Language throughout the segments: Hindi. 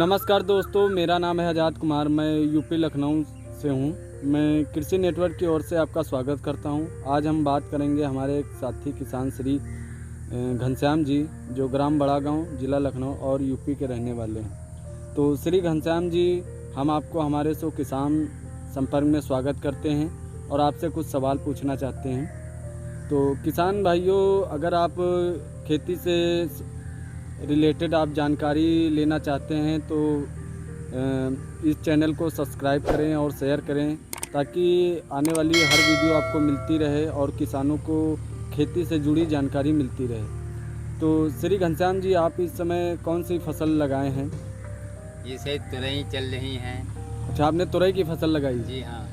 नमस्कार दोस्तों, मेरा नाम है आज़ाद कुमार। मैं यूपी लखनऊ से हूँ। मैं कृषि नेटवर्क की ओर से आपका स्वागत करता हूँ। आज हम बात करेंगे हमारे एक साथी किसान श्री घनश्याम जी, जो ग्राम बड़ा गांव, जिला लखनऊ और यूपी के रहने वाले हैं। तो श्री घनश्याम जी, हम आपको हमारे शो किसान संपर्क में स्वागत करते हैं और आपसे कुछ सवाल पूछना चाहते हैं। तो किसान भाइयों, अगर आप खेती से रिलेटेड आप जानकारी लेना चाहते हैं तो इस चैनल को सब्सक्राइब करें और शेयर करें, ताकि आने वाली हर वीडियो आपको मिलती रहे और किसानों को खेती से जुड़ी जानकारी मिलती रहे। तो श्री घनश्याम जी, आप इस समय कौन सी फसल लगाए हैं? ये सही तुरई चल रही हैं। अच्छा, आपने तुरई की फसल लगाई? जी हाँ।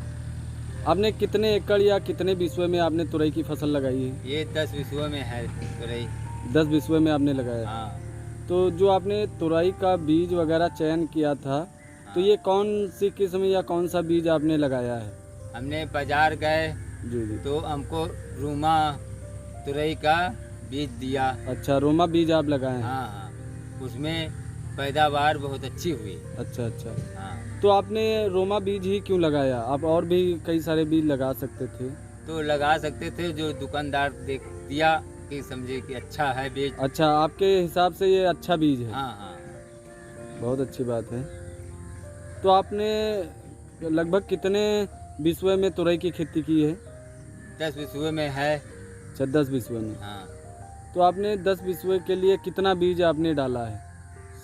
आपने कितने एकड़ या कितने बिस्वे में आपने तुरई की फसल लगाई है? ये 10 बिस्वे में है तुरई। 10 बिस्वे में आपने लगाया? हाँ। तो जो आपने तुरई का बीज वगैरह चयन किया था, तो ये कौन सी किस्म या कौन सा बीज आपने लगाया है? हमने बाजार गए जी। तो हमको रूमा तुरई का बीज दिया। अच्छा, रोमा बीज आप लगाए हैं? हाँ हाँ, उसमें पैदावार बहुत अच्छी हुई। अच्छा। हाँ। तो आपने रोमा बीज ही क्यों लगाया? आप और भी कई सारे बीज लगा सकते थे। तो लगा सकते थे, जो दुकानदार देख दिया कि समझे कि अच्छा है बीज। अच्छा, आपके हिसाब से ये अच्छा बीज है? हाँ। बहुत अच्छी बात है। तो आपने लगभग कितने बिस्वे में तुरई की खेती की है? 10 बिस्वे में है। अच्छा, 10 बिस्वे में। हाँ। तो आपने 10 बिस्वे के लिए कितना बीज आपने डाला है?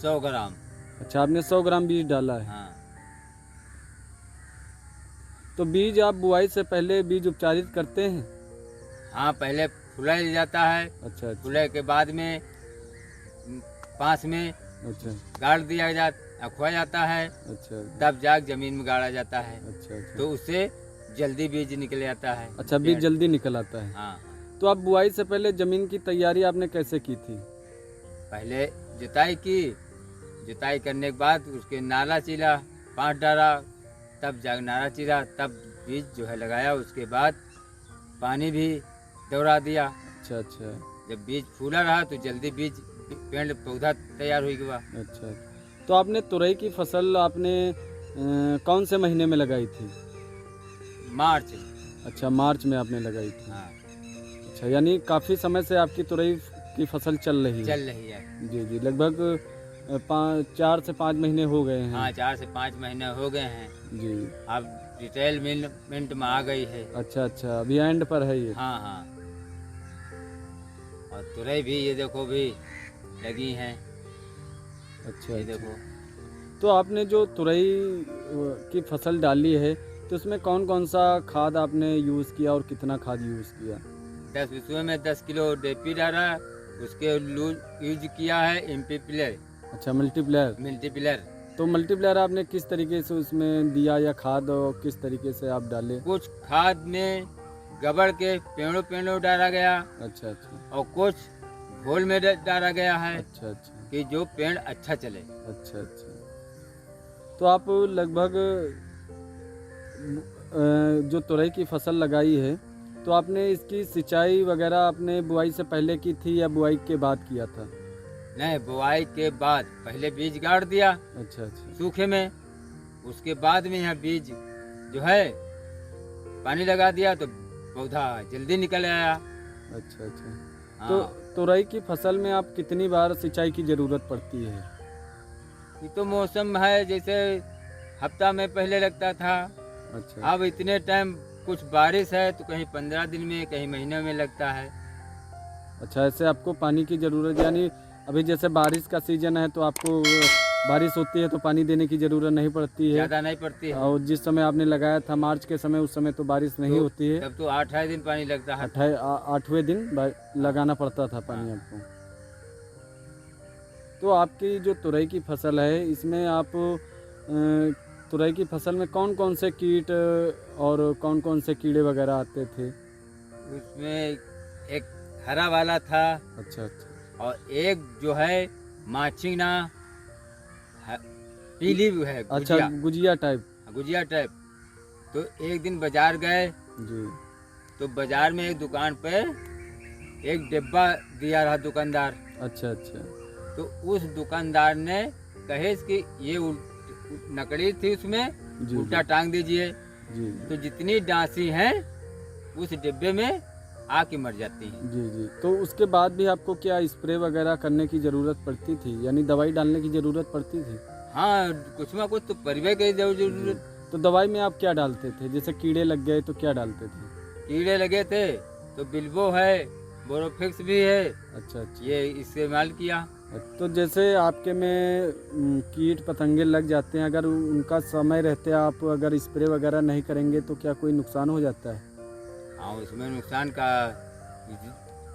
100 ग्राम। अच्छा, आपने 100 ग्राम बीज डाला है। हाँ। तो बीज आप बुआई से पहले बीज उपचारित करते हैं? हाँ, पहले फुलाया जाता है। अच्छा। फुले के बाद में पास में अच्छा। गाड़ दिया खोया जाता है। अच्छा। तब जाग जमीन में गाड़ा जाता है। अच्छा। तो उससे जल्दी बीज निकल जाता है। अच्छा, बीज जल्दी निकल आता है। हाँ। तो आप बुआई से पहले जमीन की तैयारी आपने कैसे की थी? पहले जुताई की। जुताई करने के बाद उसके नाला चीरा, 5 डाला, तब जाग नाला चीरा, तब बीज जो है लगाया। उसके बाद पानी भी दौड़ा दिया। अच्छा। जब बीज फूला रहा तो जल्दी बीज पेड़ पौधा तैयार हो गया। अच्छा। तो आपने तुरई की फसल आपने कौन से महीने में लगाई थी? मार्च। अच्छा, मार्च में आपने लगाई थी। हाँ। अच्छा, यानी काफ़ी समय से आपकी तुरई की फसल चल रही है? चल रही है। जी, लगभग 4 से 5 महीने हो गए हैं। हाँ, 4 से 5 महीने हो गए हैं जी। अब रिटेल मिलमेंट में आ गई है। अच्छा, अभी एंड पर है ये? हाँ। और तुरई भी ये देखो भी लगी हैं। अच्छा। ये देखो। तो आपने जो तुरई की फसल डाली है, तो उसमें कौन सा खाद आपने यूज़ किया और कितना खाद यूज़ किया? 10 बिस्वे में 10 किलो DAP डाला। उसके यूज किया है MPPLR। अच्छा, मल्टीप्लायर। तो मल्टीप्लायर आपने किस तरीके से उसमें दिया, या खाद और किस तरीके से आप डाले? कुछ खाद में गबड़ के पेड़ों डाला गया। अच्छा। और कुछ घोल में डाला गया है। अच्छा। कि जो पेड़ अच्छा चले। अच्छा। तो आप लगभग जो तुरई की फसल लगाई है, तो आपने इसकी सिंचाई वगैरह आपने बुआई से पहले की थी या बुआई के बाद किया था? नहीं, बुआई के बाद पहले बीज गाड़ दिया। अच्छा। सूखे में। उसके बाद में यह बीज जो है पानी लगा दिया तो पौधा जल्दी निकल आया। अच्छा। हाँ। तो तुरई की फसल में आप कितनी बार सिंचाई की ज़रूरत पड़ती है? ये तो मौसम है, जैसे हफ्ता में पहले लगता था। अच्छा। अब इतने टाइम कुछ बारिश है तो कहीं 15 दिन में, कहीं महीने में लगता है। अच्छा, ऐसे आपको पानी की ज़रूरत, यानी अभी जैसे बारिश का सीज़न है तो आपको बारिश होती है तो पानी देने की ज़रूरत नहीं पड़ती है? ज़्यादा नहीं पड़ती है। और जिस समय आपने लगाया था मार्च के समय, उस समय तो बारिश नहीं होती है? तब तो 8 दिन पानी लगता है। 8वें दिन लगाना पड़ता था पानी आपको। तो आपकी जो तुरई की फसल है, इसमें आप तुरई की फसल में कौन से कीट और कौन से कीड़े वगैरह आते थे? उसमें एक हरा वाला था। अच्छा। और एक जो है माचिना पीली है। अच्छा, गुजिया टाइप। तो एक दिन बाजार गए जी, तो बाजार में एक दुकान पे एक डिब्बा दिया रहा दुकानदार। अच्छा। तो उस दुकानदार ने कहे कि ये नकड़ी थी उसमें जी उल्टा टांग दीजिए, जी तो जितनी डांसी हैं उस डिब्बे में आके मर जाती हैं। जी जी। तो उसके बाद भी आपको क्या स्प्रे वगैरह करने की ज़रूरत पड़ती थी, यानी दवाई डालने की ज़रूरत पड़ती थी? हाँ, कुछ ना कुछ तो परिवे की जरूरत। तो दवाई में आप क्या डालते थे? जैसे कीड़े लग गए तो क्या डालते थे? कीड़े लगे थे तो बिल्वो है, बोरोफिक्स भी है, अच्छा अच्छा। ये इस्तेमाल किया। तो जैसे आपके में कीट पतंगे लग जाते हैं, अगर उनका समय रहते आप अगर स्प्रे वगैरह नहीं करेंगे तो क्या कोई नुकसान हो जाता है? हाँ, उसमें नुकसान का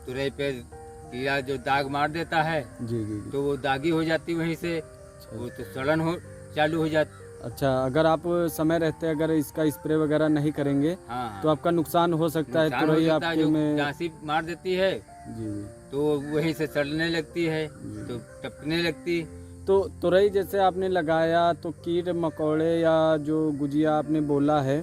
तुरई पे कीड़ा जो दाग मार देता है जी जी जी। तो वो दागी हो जाती वहीं से, अच्छा वो तो सड़न हो चालू हो जाती। अच्छा, अगर आप समय रहते अगर इसका स्प्रे वगैरह नहीं करेंगे हाँ तो आपका नुकसान हो सकता है, नुकसान हो तुरई जाता है, आपके जो में। डांसी मार देती है जी जी तो वहीं से सड़ने लगती है, जी। तो टपकने लगती। तो तुरई जैसे आपने लगाया तो कीट मकोड़े या जो गुजिया आपने बोला है,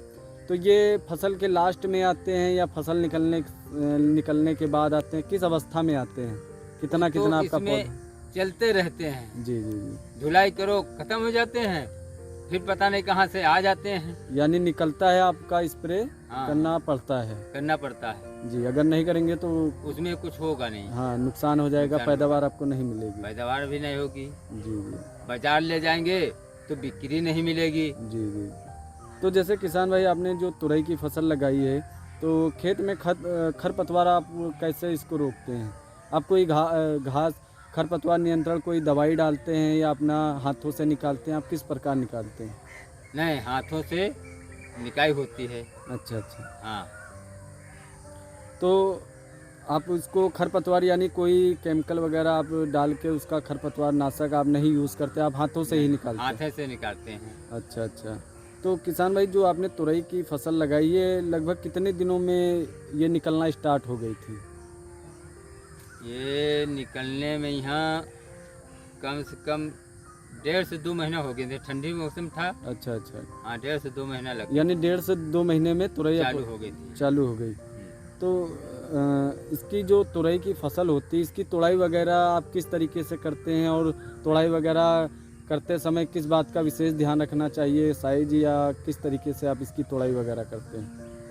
तो ये फसल के लास्ट में आते हैं या फसल निकलने के बाद आते हैं? किस अवस्था में आते हैं? कितना तो कितना आपका इसमें पौधा? चलते रहते हैं, जी जी जी। धुलाई करो खत्म हो जाते हैं, फिर पता नहीं कहाँ से आ जाते हैं। यानी निकलता है आपका स्प्रे हाँ, करना पड़ता है। करना पड़ता है, जी, अगर नहीं करेंगे तो उसमें कुछ होगा नहीं, हाँ नुकसान हो जाएगा, नुकसान पैदावार आपको नहीं मिलेगी। पैदावार भी नहीं होगी, जी जी बाजार ले जाएंगे तो बिक्री नहीं मिलेगी। जी जी। तो जैसे किसान भाई आपने जो तुरई की फसल लगाई है, तो खेत में खरपतवार आप कैसे इसको रोकते हैं? आप कोई घास खरपतवार नियंत्रण कोई दवाई डालते हैं या अपना हाथों से निकालते हैं? आप किस प्रकार निकालते हैं? नहीं, हाथों से निकाई होती है। अच्छा अच्छा। हाँ, तो आप उसको खरपतवार यानी कोई केमिकल वगैरह आप डाल के उसका खरपतवार नाशक आप नहीं यूज़ करते, आप हाथों से ही निकालते हैं? हाथे से निकालते हैं। अच्छा अच्छा। तो किसान भाई जो आपने तुरई की फसल लगाई है, लगभग कितने दिनों में ये निकलना स्टार्ट हो गई थी? ये निकलने में यहाँ कम से कम 1.5 से 2 महीना हो गए थे, ठंडी मौसम था। अच्छा अच्छा। हाँ, 1.5 से 2 महीना लग यानी 1.5 से 2 महीने में तुरई चालू हो गई थी। चालू हो गई। तो इसकी जो तुरई की फसल होती है, इसकी तुड़ाई वगैरह आप किस तरीके से करते हैं, और तुड़ाई वगैरह करते समय किस बात का विशेष ध्यान रखना चाहिए, साइज या किस तरीके से आप इसकी तुड़ाई वगैरह करते हैं?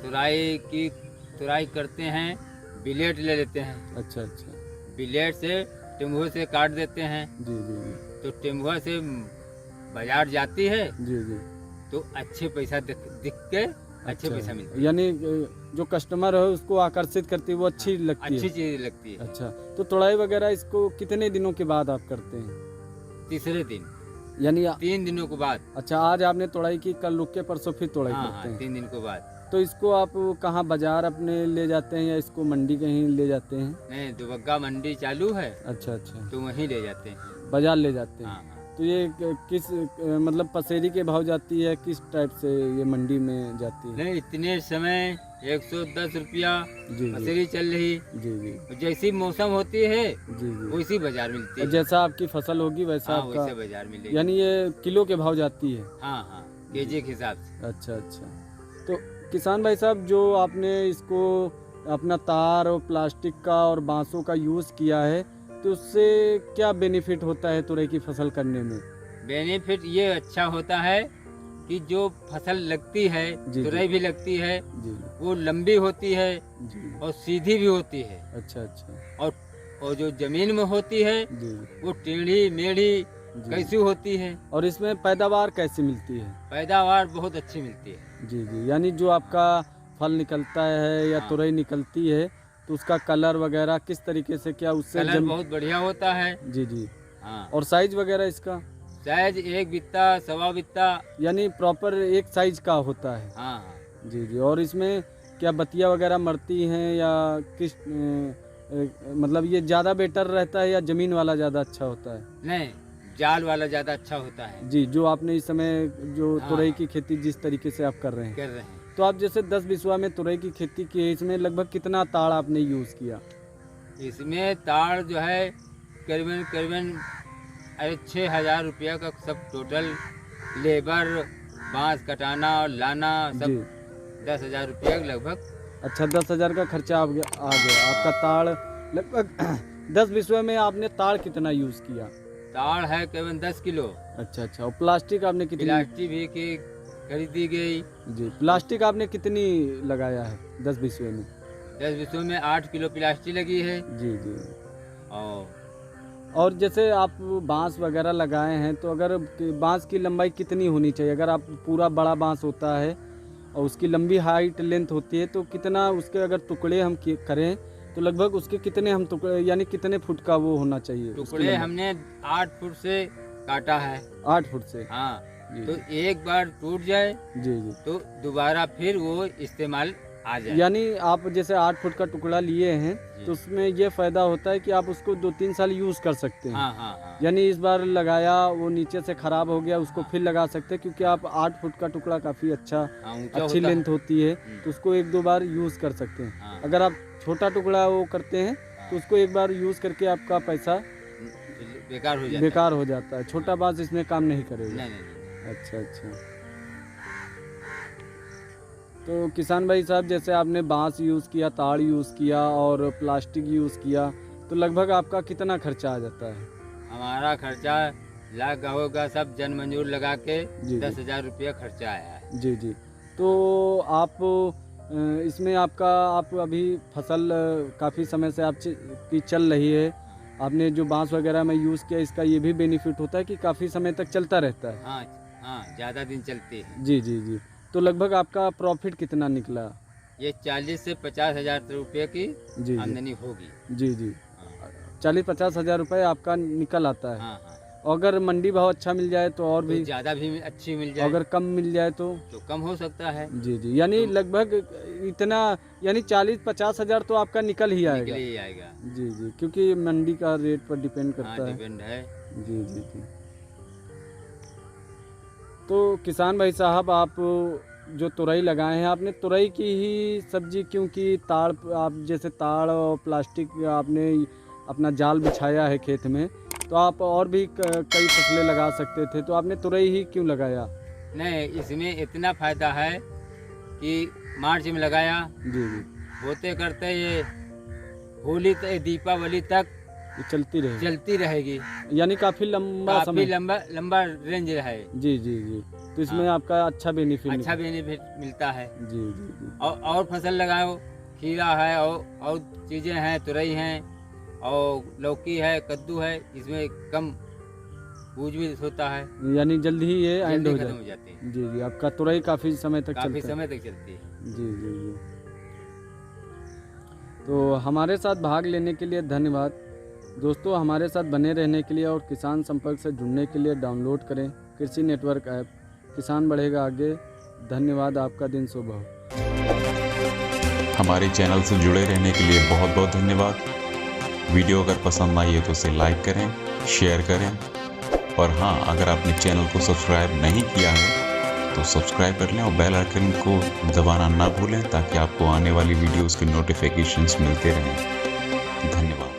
तुराई करते हैं, बिलेट ले लेते हैं, अच्छा अच्छा। बिलेट से टेम्हुए से काट देते हैं, जी जी जी तो टेम्हुआ से बाजार जाती है जी जी। तो अच्छे पैसा दिख के अच्छे पैसा मिलता है, यानी जो कस्टमर है उसको आकर्षित करती है, वो अच्छी लगती अच्छी है। चीज लगती है। अच्छा, तो तुड़ाई वगैरह इसको कितने दिनों के बाद आप करते हैं? तीसरे दिन, यानी 3 दिनों के बाद। अच्छा, आज आपने तुड़ाई की, कल रुक के परसों फिर तुड़ाई हाँ करते हाँ, हैं? 3 दिन के बाद। तो इसको आप कहाँ बाजार अपने ले जाते हैं या इसको मंडी कहीं ले जाते हैं? नहीं, दुबग्गा मंडी चालू है अच्छा अच्छा, तो वहीं ले जाते हैं। बाजार ले जाते हैं। हाँ हाँ, तो ये किस मतलब पसेरी के भाव जाती है, किस टाइप से ये मंडी में जाती है? नहीं, इतने समय 110 रुपया जी जी पसेरी चल रही। जी जी जैसी मौसम होती है जी जी। वैसी बाजार मिलती और है। जैसा आपकी फसल होगी वैसा हाँ, आपका, वैसे बाजार मिलेगी। यानी ये किलो के भाव जाती है? हाँ हाँ, केजी के हिसाब से। अच्छा अच्छा। तो किसान भाई साहब, जो आपने इसको अपना तार और प्लास्टिक का और बांसों का यूज़ किया है, तो उससे क्या बेनिफिट होता है तुरई की फसल करने में? बेनिफिट ये अच्छा होता है कि जो फसल लगती है, जी, तुरई भी लगती है, जी वो लंबी होती है जी। और सीधी भी होती है। अच्छा अच्छा। और जो जमीन में होती है जी वो टेढ़ी मेढ़ी जी। कैसी होती है। और इसमें पैदावार कैसी मिलती है? पैदावार बहुत अच्छी मिलती है। जी जी। यानी जो आपका फल निकलता है या हाँ। तुरई निकलती है, तो उसका कलर वगैरह किस तरीके से, क्या उससे कलर बहुत बढ़िया होता है। जी जी। हाँ, और साइज वगैरह इसका? साइज 1 बित्ता, 1.25 बित्ता। यानी प्रॉपर एक साइज का होता है? हाँ हाँ, जी जी। और इसमें क्या बतिया वगैरह मरती हैं या किस मतलब ये ज़्यादा बेटर रहता है या ज़मीन वाला ज़्यादा अच्छा होता है? नहीं, जाल वाला ज़्यादा अच्छा होता है। जी, जो आपने इस समय जो हाँ। तुरई की खेती जिस तरीके से आप कर रहे हैं, कर रहे हैं। तो आप जैसे 10 बिस्वा में तुरई की खेती की है, इसमें लगभग कितना ताड़ आपने यूज़ किया? इसमें ताड़ जो है करीबन करीबन 6,000 रुपया का सब टोटल, लेबर, बांस कटाना और लाना जी। सब 10,000 रुपया लगभग। अच्छा, 10,000 का खर्चा आ गया आपका ताड़ लगभग 10 बिस्वे में आपने ताड़ कितना यूज़ किया? ताड़ है केवल 10 किलो। अच्छा अच्छा। और प्लास्टिक आपने कितनी? प्लास्टिक भी की खरीदी गई जी, प्लास्टिक आपने कितनी लगाया है 10 बिस्वे में? 10 बिस्सों में 8 किलो प्लास्टिक लगी है। जी जी। और जैसे आप बांस वगैरह लगाए हैं तो अगर बांस की लंबाई कितनी होनी चाहिए? अगर आप पूरा बड़ा बांस होता है और उसकी लंबी हाइट लेंथ होती है तो कितना उसके अगर टुकड़े हम करें तो लगभग उसके कितने हम टुकड़े यानी कितने फुट का वो होना चाहिए? टुकड़े हमने 8 फुट से काटा है। 8 फुट से? हाँ। जी, तो एक बार टूट जाए जी जी, तो दोबारा फिर वो इस्तेमाल आ जाए। यानी आप जैसे 8 फुट का टुकड़ा लिए हैं जी। तो उसमें ये फ़ायदा होता है कि आप उसको 2-3 साल यूज़ कर सकते हैं। हाँ हाँ हाँ। यानी इस बार लगाया वो नीचे से ख़राब हो गया उसको फिर लगा सकते हैं, क्योंकि आप 8 फुट का टुकड़ा काफ़ी अच्छा हाँ, ऊंचा अच्छी होता है। लेंथ होती है तो उसको 1-2 बार यूज़ कर सकते हैं। हाँ। अगर आप छोटा टुकड़ा वो करते हैं तो उसको एक बार यूज़ करके आपका पैसा बेकार हो जाता बेकार हो जाता है। छोटा बांस इसमें काम नहीं करेगा। नहीं नहीं। अच्छा अच्छा। तो किसान भाई साहब, जैसे आपने बांस यूज़ किया, ताड़ यूज़ किया और प्लास्टिक यूज़ किया तो लगभग आपका कितना खर्चा आ जाता है? हमारा खर्चा लाख होगा सब जन मंजूर लगा के जी, 10,000 रुपया खर्चा आया है। जी जी। तो आप इसमें आप अभी फसल काफ़ी समय से की चल रही है, आपने जो बांस वगैरह में यूज़ किया इसका ये भी बेनिफिट होता है कि काफ़ी समय तक चलता रहता है। हाँ हाँ, ज़्यादा दिन चलती है। जी जी जी। तो लगभग आपका प्रॉफिट कितना निकला? ये 40 से 50,000 रुपये की जी जी आमदनी होगी। जी जी। हाँ 40-50 हज़ार रुपये आपका निकल आता है। हाँ हाँ। अगर मंडी भाव अच्छा मिल जाए तो और तो भी, ज़्यादा भी अच्छी मिल जाए अगर कम मिल जाए तो कम हो सकता है। जी जी। यानी लगभग इतना, यानी 40-50 हज़ार तो आपका निकल ही आएगा। निकल ही आएगा। जी जी, क्योंकि मंडी का रेट पर डिपेंड हाँ करता है। डिपेंड है। जी जी जी। तो किसान भाई साहब, आप जो तुरई लगाए हैं, आपने तुरई की ही सब्जी क्यों की? ताड़, आप जैसे ताड़ और प्लास्टिक आपने अपना जाल बिछाया है खेत में, तो आप और भी कई फसलें लगा सकते थे, तो आपने तुरई ही क्यों लगाया? नहीं, इसमें इतना फायदा है कि मार्च में लगाया, जी जी, होते करते ये होली तक, दीपावली तक ये चलती रहेगी, यानी काफ़ी लंबा काफी समय। लंबा रेंज है। जी जी जी। तो इसमें हाँ। आपका अच्छा बेनिफिट अच्छा बेनिफिट मिलता है। जी जी जी। और फसल लगाओ, खीरा है और चीज़ें हैं, तुरई हैं और लौकी है, कद्दू है, इसमें कम यूज भी होता है, यानी जल्दी ही ये एंड जल्दी हो खत्म जाए। हो जाती है। जी जी। आपका तुरई काफ़ी समय तक काफ़ी चलता है। समय तक चलती है। जी जी जी। तो हमारे साथ भाग लेने के लिए धन्यवाद दोस्तों। हमारे साथ बने रहने के लिए और किसान संपर्क से जुड़ने के लिए डाउनलोड करें कृषि नेटवर्क ऐप। किसान बढ़ेगा आगे। धन्यवाद, आपका दिन शुभ हो। हमारे चैनल से जुड़े रहने के लिए बहुत बहुत धन्यवाद। वीडियो अगर पसंद आई है तो इसे लाइक करें, शेयर करें और हाँ, अगर आपने चैनल को सब्सक्राइब नहीं किया है तो सब्सक्राइब कर लें और बेल आइकन को दबाना ना भूलें ताकि आपको आने वाली वीडियोस के नोटिफिकेशंस मिलते रहें। धन्यवाद।